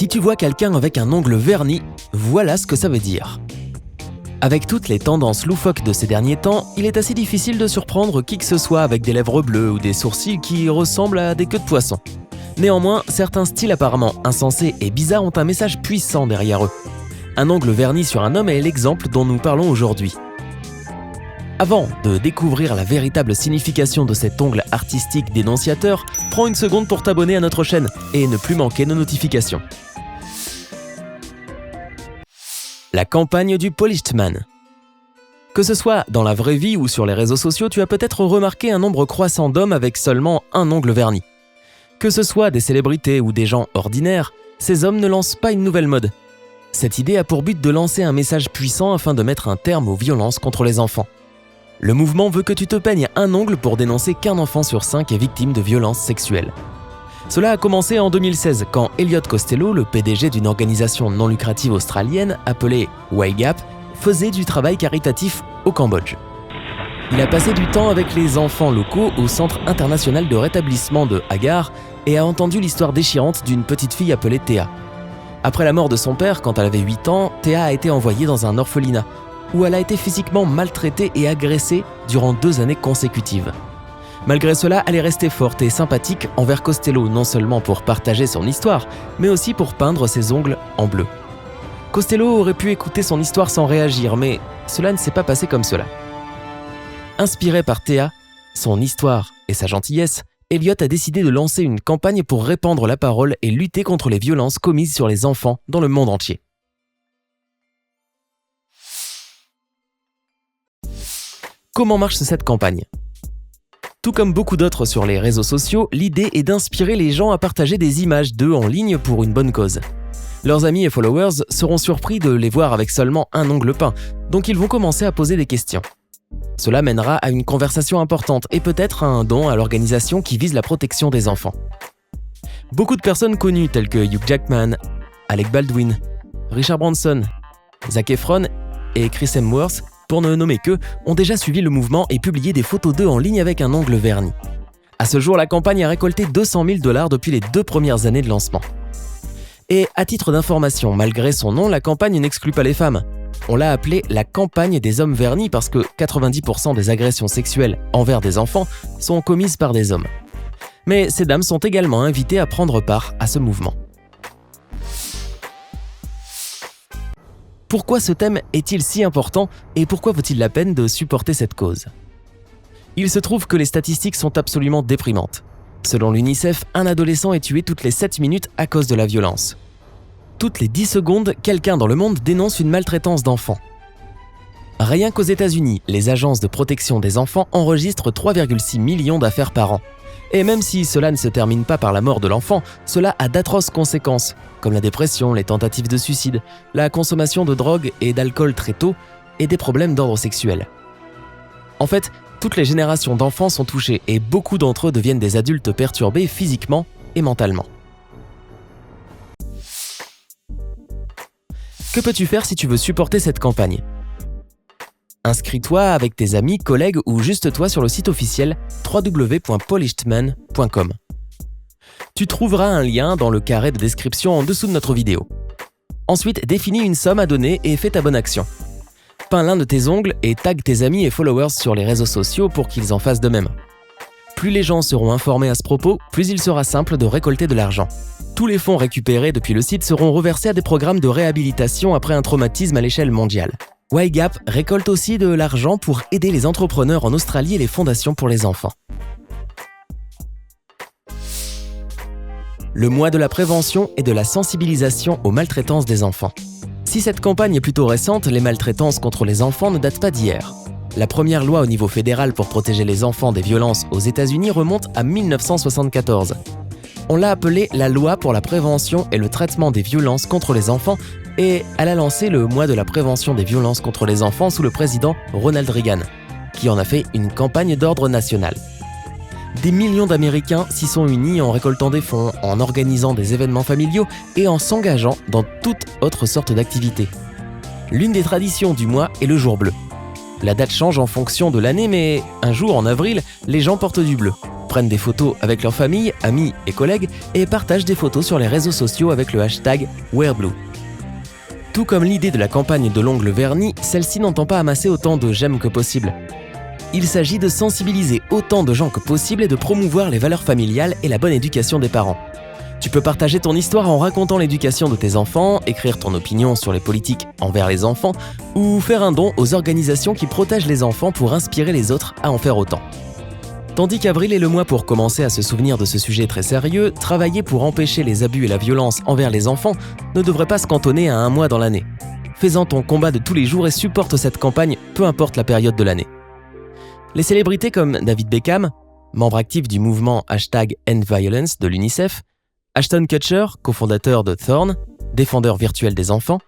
Si tu vois quelqu'un avec un ongle verni, voilà ce que ça veut dire. Avec toutes les tendances loufoques de ces derniers temps, il est assez difficile de surprendre qui que ce soit avec des lèvres bleues ou des sourcils qui ressemblent à des queues de poisson. Néanmoins, certains styles apparemment insensés et bizarres ont un message puissant derrière eux. Un ongle verni sur un homme est l'exemple dont nous parlons aujourd'hui. Avant de découvrir la véritable signification de cet ongle artistique dénonciateur, prends une seconde pour t'abonner à notre chaîne et ne plus manquer nos notifications. La campagne du Polished Man. Que ce soit dans la vraie vie ou sur les réseaux sociaux, tu as peut-être remarqué un nombre croissant d'hommes avec seulement un ongle verni. Que ce soit des célébrités ou des gens ordinaires, ces hommes ne lancent pas une nouvelle mode. Cette idée a pour but de lancer un message puissant afin de mettre un terme aux violences contre les enfants. Le mouvement veut que tu te peignes un ongle pour dénoncer qu'un enfant sur 5 est victime de violences sexuelles. Cela a commencé en 2016 quand Elliot Costello, le PDG d'une organisation non lucrative australienne appelée YGAP, faisait du travail caritatif au Cambodge. Il a passé du temps avec les enfants locaux au Centre international de rétablissement de Agar et a entendu l'histoire déchirante d'une petite fille appelée Théa. Après la mort de son père, quand elle avait 8 ans, Théa a été envoyée dans un orphelinat où elle a été physiquement maltraitée et agressée durant 2 années consécutives. Malgré cela, elle est restée forte et sympathique envers Costello, non seulement pour partager son histoire, mais aussi pour peindre ses ongles en bleu. Costello aurait pu écouter son histoire sans réagir, mais cela ne s'est pas passé comme cela. Inspiré par Théa, son histoire et sa gentillesse, Elliot a décidé de lancer une campagne pour répandre la parole et lutter contre les violences commises sur les enfants dans le monde entier. Comment marche cette campagne ? Tout comme beaucoup d'autres sur les réseaux sociaux, l'idée est d'inspirer les gens à partager des images d'eux en ligne pour une bonne cause. Leurs amis et followers seront surpris de les voir avec seulement un ongle peint, donc ils vont commencer à poser des questions. Cela mènera à une conversation importante et peut-être à un don à l'organisation qui vise la protection des enfants. Beaucoup de personnes connues telles que Hugh Jackman, Alec Baldwin, Richard Branson, Zac Efron et Chris Hemsworth, pour ne nommer qu'eux, ont déjà suivi le mouvement et publié des photos d'eux en ligne avec un ongle verni. À ce jour, la campagne a récolté $200 000 depuis les 2 premières années de lancement. Et à titre d'information, malgré son nom, la campagne n'exclut pas les femmes. On l'a appelée la campagne des hommes vernis parce que 90% des agressions sexuelles envers des enfants sont commises par des hommes. Mais ces dames sont également invitées à prendre part à ce mouvement. Pourquoi ce thème est-il si important et pourquoi vaut-il la peine de supporter cette cause ? Il se trouve que les statistiques sont absolument déprimantes. Selon l'UNICEF, un adolescent est tué toutes les 7 minutes à cause de la violence. Toutes les 10 secondes, quelqu'un dans le monde dénonce une maltraitance d'enfants. Rien qu'aux États-Unis, les agences de protection des enfants enregistrent 3,6 millions d'affaires par an. Et même si cela ne se termine pas par la mort de l'enfant, cela a d'atroces conséquences, comme la dépression, les tentatives de suicide, la consommation de drogue et d'alcool très tôt, et des problèmes d'ordre sexuel. En fait, toutes les générations d'enfants sont touchées et beaucoup d'entre eux deviennent des adultes perturbés physiquement et mentalement. Que peux-tu faire si tu veux supporter cette campagne ? Inscris-toi avec tes amis, collègues ou juste toi sur le site officiel www.polishedman.com. Tu trouveras un lien dans le carré de description en dessous de notre vidéo. Ensuite, définis une somme à donner et fais ta bonne action. Peins l'un de tes ongles et tag tes amis et followers sur les réseaux sociaux pour qu'ils en fassent de même. Plus les gens seront informés à ce propos, plus il sera simple de récolter de l'argent. Tous les fonds récupérés depuis le site seront reversés à des programmes de réhabilitation après un traumatisme à l'échelle mondiale. YGAP récolte aussi de l'argent pour aider les entrepreneurs en Australie et les fondations pour les enfants. Le mois de la prévention et de la sensibilisation aux maltraitances des enfants. Si cette campagne est plutôt récente, les maltraitances contre les enfants ne datent pas d'hier. La première loi au niveau fédéral pour protéger les enfants des violences aux États-Unis remonte à 1974. On l'a appelée la loi pour la prévention et le traitement des violences contre les enfants et elle a lancé le mois de la prévention des violences contre les enfants sous le président Ronald Reagan, qui en a fait une campagne d'ordre national. Des millions d'Américains s'y sont unis en récoltant des fonds, en organisant des événements familiaux et en s'engageant dans toute autre sorte d'activité. L'une des traditions du mois est le jour bleu. La date change en fonction de l'année, mais un jour en avril, les gens portent du bleu. prennent des photos avec leur famille, amis et collègues et partagent des photos sur les réseaux sociaux avec le hashtag #WearBlue. Tout comme l'idée de la campagne de l'ongle verni, celle-ci n'entend pas amasser autant de j'aime que possible. Il s'agit de sensibiliser autant de gens que possible et de promouvoir les valeurs familiales et la bonne éducation des parents. Tu peux partager ton histoire en racontant l'éducation de tes enfants, écrire ton opinion sur les politiques envers les enfants ou faire un don aux organisations qui protègent les enfants pour inspirer les autres à en faire autant. Tandis qu'avril est le mois pour commencer à se souvenir de ce sujet très sérieux, travailler pour empêcher les abus et la violence envers les enfants ne devrait pas se cantonner à un mois dans l'année. Fais-en ton combat de tous les jours et supporte cette campagne, peu importe la période de l'année. Les célébrités comme David Beckham, membre actif du mouvement #EndViolence de l'UNICEF, Ashton Kutcher, cofondateur de Thorn, défendeur virtuel des enfants,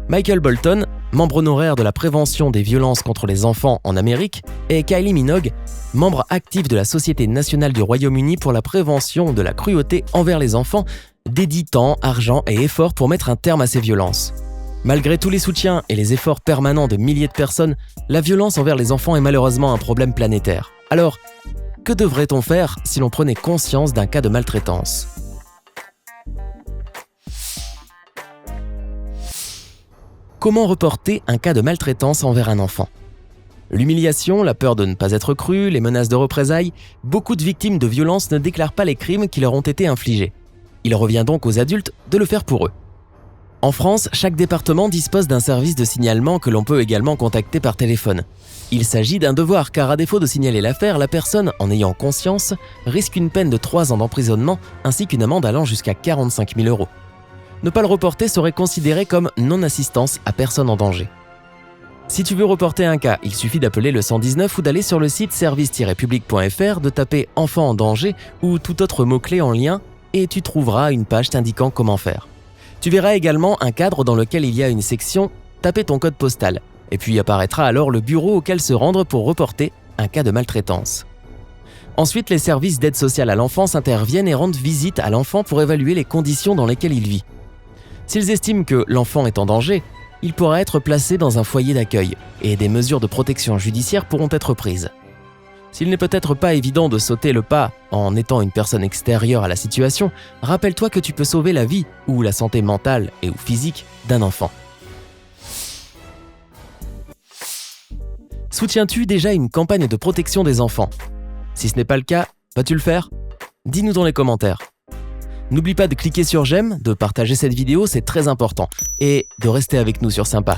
Michael Bolton, membre honoraire de la prévention des violences contre les enfants en Amérique, et Kylie Minogue, membre actif de la Société nationale du Royaume-Uni pour la prévention de la cruauté envers les enfants, dédient temps, argent et efforts pour mettre un terme à ces violences. Malgré tous les soutiens et les efforts permanents de milliers de personnes, la violence envers les enfants est malheureusement un problème planétaire. Alors, que devrait-on faire si l'on prenait conscience d'un cas de maltraitance ? Comment reporter un cas de maltraitance envers un enfant ? L'humiliation, la peur de ne pas être cru, les menaces de représailles, beaucoup de victimes de violences ne déclarent pas les crimes qui leur ont été infligés. Il revient donc aux adultes de le faire pour eux. En France, chaque département dispose d'un service de signalement que l'on peut également contacter par téléphone. Il s'agit d'un devoir car à défaut de signaler l'affaire, la personne, en ayant conscience, risque une peine de 3 ans d'emprisonnement ainsi qu'une amende allant jusqu'à 45 000 €. Ne pas le reporter serait considéré comme non-assistance à personne en danger. Si tu veux reporter un cas, il suffit d'appeler le 119 ou d'aller sur le site service-public.fr, de taper « enfant en danger » ou tout autre mot-clé en lien et tu trouveras une page t'indiquant comment faire. Tu verras également un cadre dans lequel il y a une section « Taper ton code postal » et puis apparaîtra alors le bureau auquel se rendre pour reporter un cas de maltraitance. Ensuite, les services d'aide sociale à l'enfance interviennent et rendent visite à l'enfant pour évaluer les conditions dans lesquelles il vit. S'ils estiment que l'enfant est en danger, il pourra être placé dans un foyer d'accueil et des mesures de protection judiciaire pourront être prises. S'il n'est peut-être pas évident de sauter le pas en étant une personne extérieure à la situation, rappelle-toi que tu peux sauver la vie ou la santé mentale et ou physique d'un enfant. Soutiens-tu déjà une campagne de protection des enfants ? Si ce n'est pas le cas, vas-tu le faire ? Dis-nous dans les commentaires. N'oublie pas de cliquer sur j'aime, de partager cette vidéo, c'est très important, et de rester avec nous sur Sympa.